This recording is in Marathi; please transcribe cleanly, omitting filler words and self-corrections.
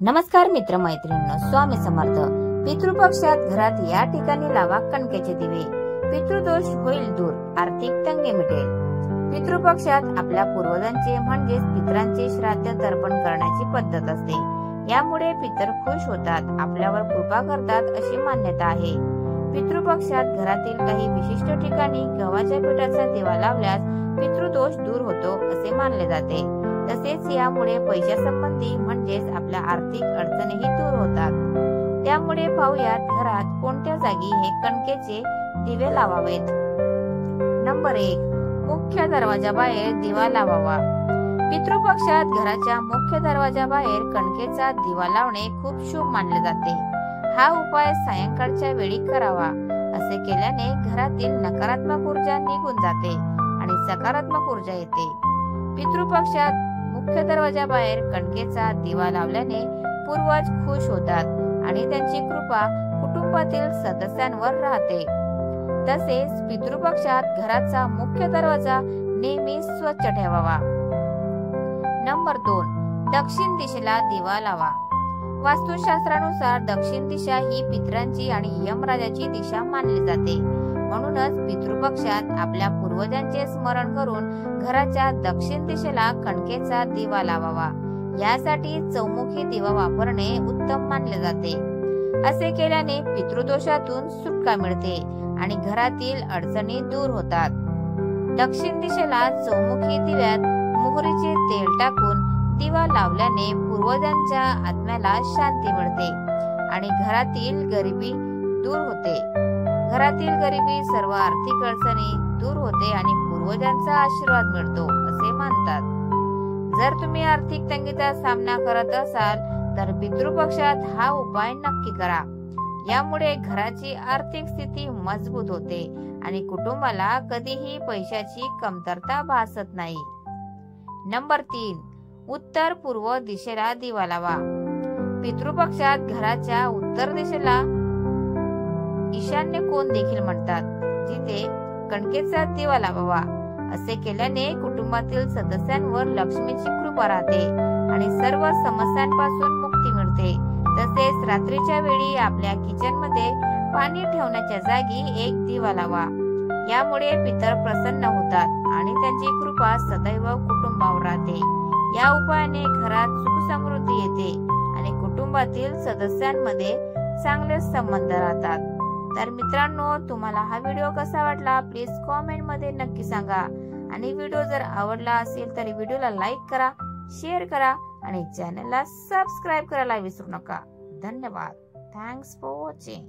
नमस्कार मित्र मैत्रिणींनो, स्वामी समर्थ. पितृपक्षात घरात या ठिकाणी लावा कणकेचे दिवे. पितृदोष होईल दूर, आर्थिक तंगी मिटेल. पितृपक्षात आपल्या पूर्वजांचे म्हणजेच पितरांचे श्राद्ध तर्पण करण्याची पद्धत असते. यामुळे पितर खुश होतात, आपल्यावर कृपा करतात अशी मान्यता आहे. पितृपक्षात घरातील काही विशिष्ट ठिकाणी गव्हाच्या पिठाचा दिवा लावल्यास पितृदोष दूर होतो असे मानले जाते. तसेच यामुळे पैशासंबंधी म्हणजेच आपल्या आर्थिक अडचणीही दूर होतात. त्यामुळे पाहूयात घरात कोणत्या जागी हे कणकेचे दिवे लावावेत. नंबर 1. मुख्य दरवाजाबाहेर दिवा लावावा. पितृपक्षात घराच्या मुख्य दरवाजाबाहेर कणकेचा दिवा लावणे खूप शुभ मानले जाते. हा उपाय सायंकाळच्या वेळी करावा. असे केल्याने घरातील नकारात्मक ऊर्जा निघून जाते आणि सकारात्मक ऊर्जा येते. पितृपक्षात मुख्य दरवाजाबाहेर कणकेचा दिवा लावल्याने पूर्वज खुश होतात आणि त्यांची कृपा कुटुंबातील सदस्यांवर राहते. तसेच पितृपक्षात घराचा मुख्य दरवाजा नेहमी स्वच्छ ठेवावा. नंबर 2. दक्षिण दिशेला दिवा लावा. वास्तुशास्त्रानुसार दक्षिण दिशा ही पितरांची आणि यमराजाची दिशा मानली जाते. म्हणूनच पितृपक्षात आपल्या पूर्वजांचे स्मरण करून घराच्या दक्षिण दिशेला कणकेचा दिवा लावावा. यासाठी चौमुखी दिवा वापरणे उत्तम मानले जाते. असे केल्याने पितृदोषातून सुटका मिळते आणि घरातील अडचणी दूर होतात. दक्षिण दिशेला चौमुखी दिव्यात मोहरीचे तेल टाकून दिवा लावल्याने पूर्वजांच्या आत्म्याला शांती मिळते आणि घरातील गरिबी दूर होते. घरातील गरिबी, सर्व आर्थिक अडचणी दूर होते आणि पूर्वजांचा आशीर्वाद मिळतो असे मानतात. जर तुम्ही आर्थिक तंगीचा सामना करत असाल तर पितृपक्षात हा उपाय नक्की करा. यामुळे घराची आर्थिक स्थिती मजबूत होते आणि कुटुंबाला कधीही पैशाची कमतरता भासत नाही. नंबर 3. उत्तर पूर्व दिशेला दिवा लावा. पितृपक्षात घराच्या उत्तर दिशेला ईशान्य कोण देखील म्हणतात, जिथे कणकेचा दिवा लावावा. असे केल्याने कुटुंबातील सदस्यांवर लक्ष्मीची कृपा राहते आणि सर्व समस्यांपासून मुक्ती मिळते. तसेच रात्रीच्या वेळी आपल्या किचन मध्ये पाणी ठेवण्याच्या जागी एक दिवा लावा. यामुळे पितर प्रसन्न होतात आणि त्यांची कृपा सदैव कुटुंबावर राहते. या उपायाने घरात सुख समृद्धी येते आणि कुटुंबातील सदस्यांमध्ये चांगले संबंध राहतात. तर मित्रांनो, तुम्हाला हा व्हिडिओ कसा वाटला प्लीज कॉमेंट मध्ये नक्की सांगा. आणि व्हिडिओ जर आवडला असेल तर व्हिडिओला लाईक करा, शेअर करा आणि चॅनलला सबस्क्राईब करायला विसरू नका. धन्यवाद. Thanks for watching.